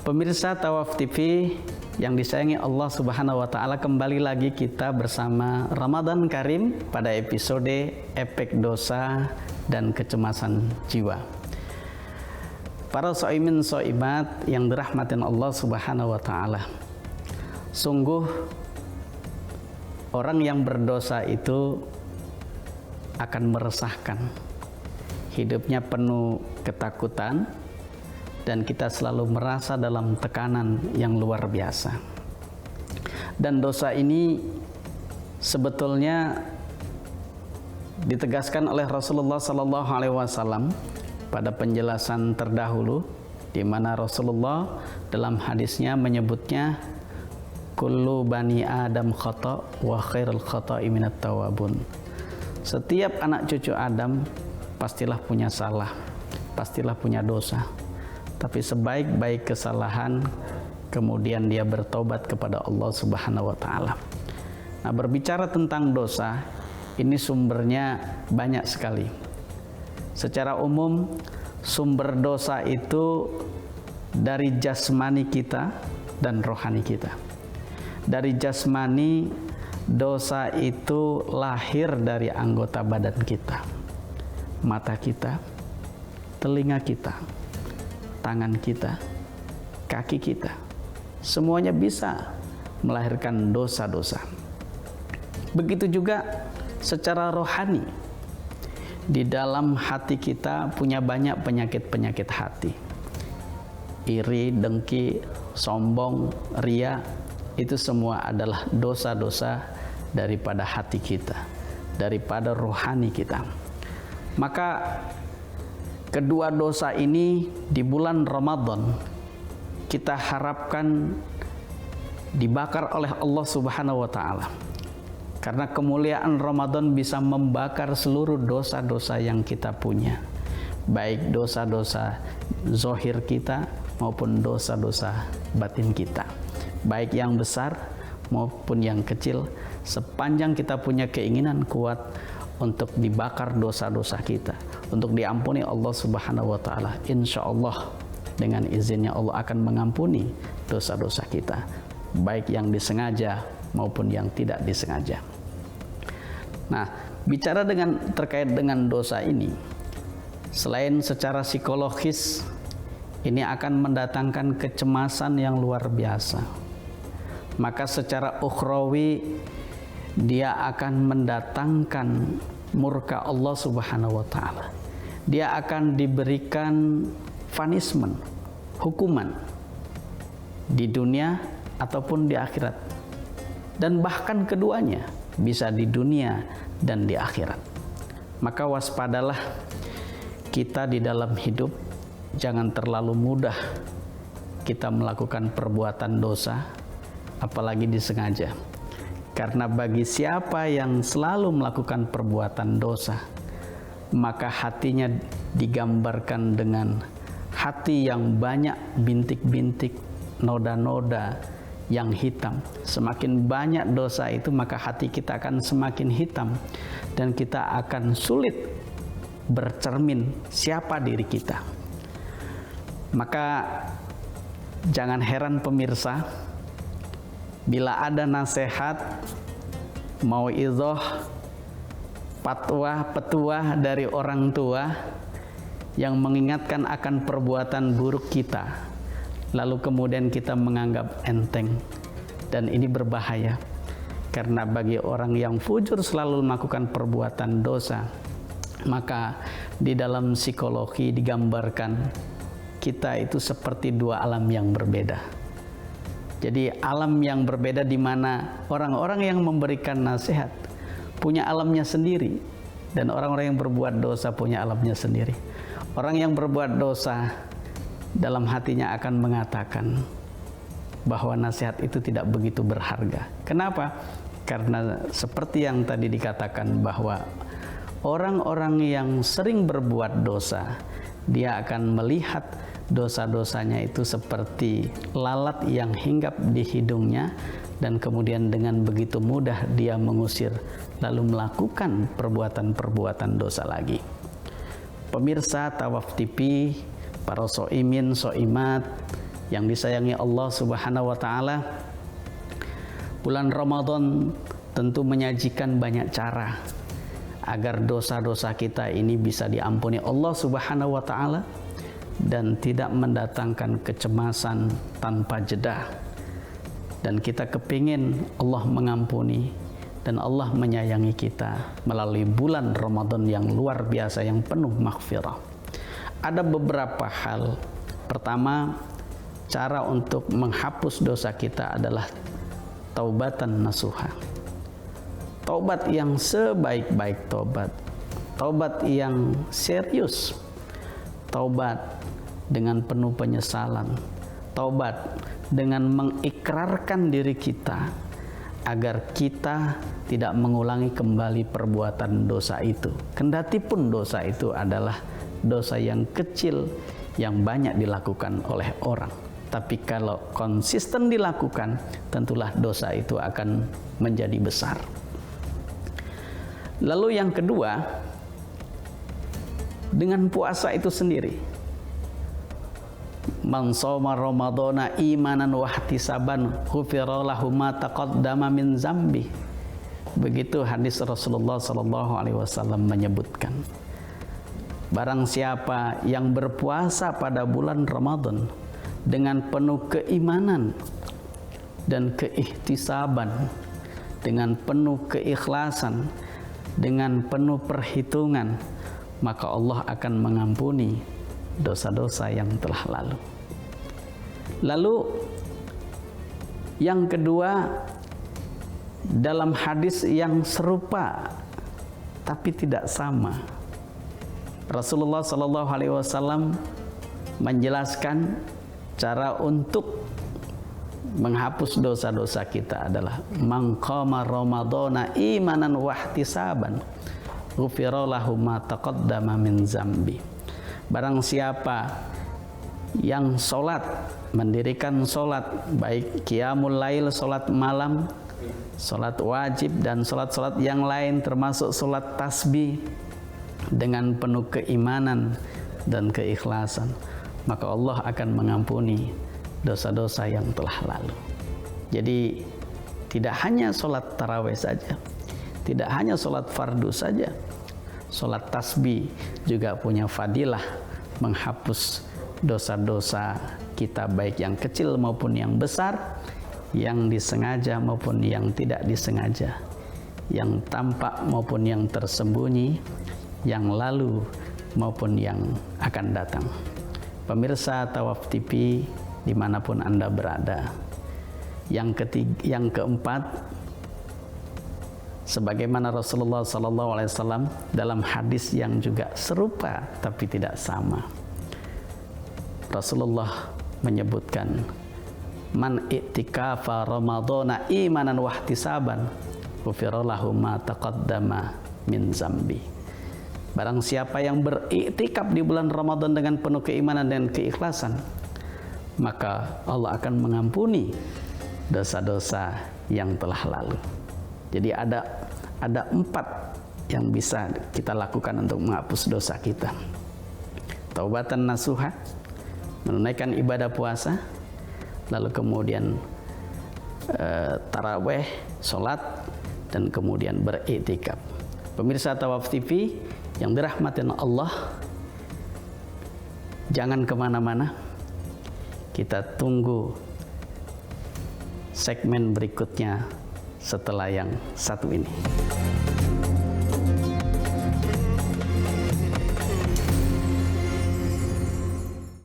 Pemirsa Tawaf TV yang disayangi Allah Subhanahu wa taala, kembali lagi kita bersama Ramadan Karim pada episode Efek Dosa dan Kecemasan Jiwa. Para shaimin shaimat yang dirahmatin Allah Subhanahu wa taala. Sungguh orang yang berdosa itu akan meresahkan. Hidupnya penuh ketakutan dan kita selalu merasa dalam tekanan yang luar biasa. Dan dosa ini sebetulnya ditegaskan oleh Rasulullah Sallallahu Alaihi Wasallam pada penjelasan terdahulu, di mana Rasulullah dalam hadisnya menyebutnya kullu bani Adam khata wa khairul khata'i minat tawabun. Setiap anak cucu Adam pastilah punya salah, pastilah punya dosa. Tapi sebaik-baik kesalahan kemudian dia bertobat kepada Allah Subhanahu wa taala. Nah, berbicara tentang dosa, ini sumbernya banyak sekali. Secara umum, sumber dosa itu dari jasmani kita dan rohani kita. Dari jasmani, dosa itu lahir dari anggota badan kita. Mata kita, telinga kita, tangan kita, kaki kita, semuanya bisa melahirkan dosa-dosa. Begitu juga secara rohani, di dalam hati kita punya banyak penyakit-penyakit hati. Iri, dengki, sombong, ria, itu semua adalah dosa-dosa daripada hati kita, daripada rohani kita. Maka kedua dosa ini di bulan Ramadan kita harapkan dibakar oleh Allah Subhanahu wa taala. Karena kemuliaan Ramadan bisa membakar seluruh dosa-dosa yang kita punya. Baik dosa-dosa zahir kita maupun dosa-dosa batin kita. Baik yang besar maupun yang kecil, sepanjang kita punya keinginan kuat untuk dibakar dosa-dosa kita, untuk diampuni Allah Subhanahu wa taala, insya Allah dengan izinnya Allah akan mengampuni dosa-dosa kita, baik yang disengaja maupun yang tidak disengaja. Nah, bicara terkait dengan dosa ini, selain secara psikologis, ini akan mendatangkan kecemasan yang luar biasa. Maka secara ukhrawi, dia akan mendatangkan murka Allah Subhanahu wa taala. Dia akan diberikan punishment, hukuman di dunia ataupun di akhirat. Dan bahkan keduanya bisa di dunia dan di akhirat. Maka waspadalah kita di dalam hidup, jangan terlalu mudah kita melakukan perbuatan dosa, apalagi disengaja. Karena bagi siapa yang selalu melakukan perbuatan dosa, maka hatinya digambarkan dengan hati yang banyak bintik-bintik, noda-noda yang hitam. Semakin banyak dosa itu, maka hati kita akan semakin hitam dan kita akan sulit bercermin siapa diri kita. Maka jangan heran pemirsa, bila ada nasihat, mauidhah, petuah dari orang tua yang mengingatkan akan perbuatan buruk kita, lalu kemudian kita menganggap enteng, dan ini berbahaya. Karena bagi orang yang fujur selalu melakukan perbuatan dosa, maka di dalam psikologi digambarkan kita itu seperti dua alam yang berbeda. Jadi alam yang berbeda di mana orang-orang yang memberikan nasihat punya alamnya sendiri, dan orang-orang yang berbuat dosa punya alamnya sendiri. Orang yang berbuat dosa dalam hatinya akan mengatakan bahwa nasihat itu tidak begitu berharga. Kenapa? Karena seperti yang tadi dikatakan, bahwa orang-orang yang sering berbuat dosa, dia akan melihat dosa-dosanya itu seperti lalat yang hinggap di hidungnya, dan kemudian dengan begitu mudah dia mengusir, lalu melakukan perbuatan-perbuatan dosa lagi. Pemirsa Tawaf TV, para shaimin shaimat yang disayangi Allah Subhanahu wa taala, bulan Ramadan tentu menyajikan banyak cara agar dosa-dosa kita ini bisa diampuni Allah Subhanahu wa taala dan tidak mendatangkan kecemasan tanpa jeda. Dan kita kepingin Allah mengampuni dan Allah menyayangi kita melalui bulan Ramadan yang luar biasa, yang penuh maghfirah. Ada beberapa hal. Pertama, cara untuk menghapus dosa kita adalah taubatan nasuha. Taubat yang sebaik-baik taubat. Taubat yang serius. Taubat dengan penuh penyesalan. Taubat dengan mengikrarkan diri kita agar kita tidak mengulangi kembali perbuatan dosa itu. Kendati pun dosa itu adalah dosa yang kecil yang banyak dilakukan oleh orang. Tapi kalau konsisten dilakukan, tentulah dosa itu akan menjadi besar. Lalu yang kedua, dengan puasa itu sendiri. Man shoma ramadhana imanan wa ihtisaban ghufira lahu ma taqaddama min zambi. Begitu hadis Rasulullah sallallahu alaihi wasallam menyebutkan. Barang siapa yang berpuasa pada bulan Ramadan dengan penuh keimanan dan keihtisaban, dengan penuh keikhlasan, dengan penuh perhitungan, maka Allah akan mengampuni dosa-dosa yang telah lalu. Lalu yang kedua, dalam hadis yang serupa tapi tidak sama, Rasulullah sallallahu alaihi wasallam menjelaskan cara untuk menghapus dosa-dosa kita adalah man qama ramadhana imanan wa ihtisaban ghufira lahu ma taqaddama min zambi. Barang siapa yang sholat, mendirikan sholat, baik qiyamul lail, sholat malam, sholat wajib dan sholat-sholat yang lain termasuk sholat tasbih dengan penuh keimanan dan keikhlasan, maka Allah akan mengampuni dosa-dosa yang telah lalu. Jadi tidak hanya sholat tarawih saja, tidak hanya sholat fardu saja, sholat tasbih juga punya fadilah menghapus dosa-dosa kita, baik yang kecil maupun yang besar, yang disengaja maupun yang tidak disengaja, yang tampak maupun yang tersembunyi, yang lalu maupun yang akan datang. Pemirsa Tawaf TV dimanapun Anda berada, yang keempat, sebagaimana Rasulullah SAW dalam hadis yang juga serupa tapi tidak sama, Rasulullah menyebutkan man i'tikafa ramadhana imanan wa ihtisaban ghufira lahu ma taqaddama min zambi. Barang siapa yang beriktikaf di bulan Ramadan dengan penuh keimanan dan keikhlasan, maka Allah akan mengampuni dosa-dosa yang telah lalu. Jadi ada 4 yang bisa kita lakukan untuk menghapus dosa kita. Taubatan nasuha, menunaikan ibadah puasa, lalu kemudian taraweh, sholat, dan kemudian beriktikaf. Pemirsa Tawaf TV yang dirahmati Allah, jangan kemana-mana. Kita tunggu segmen berikutnya setelah yang satu ini.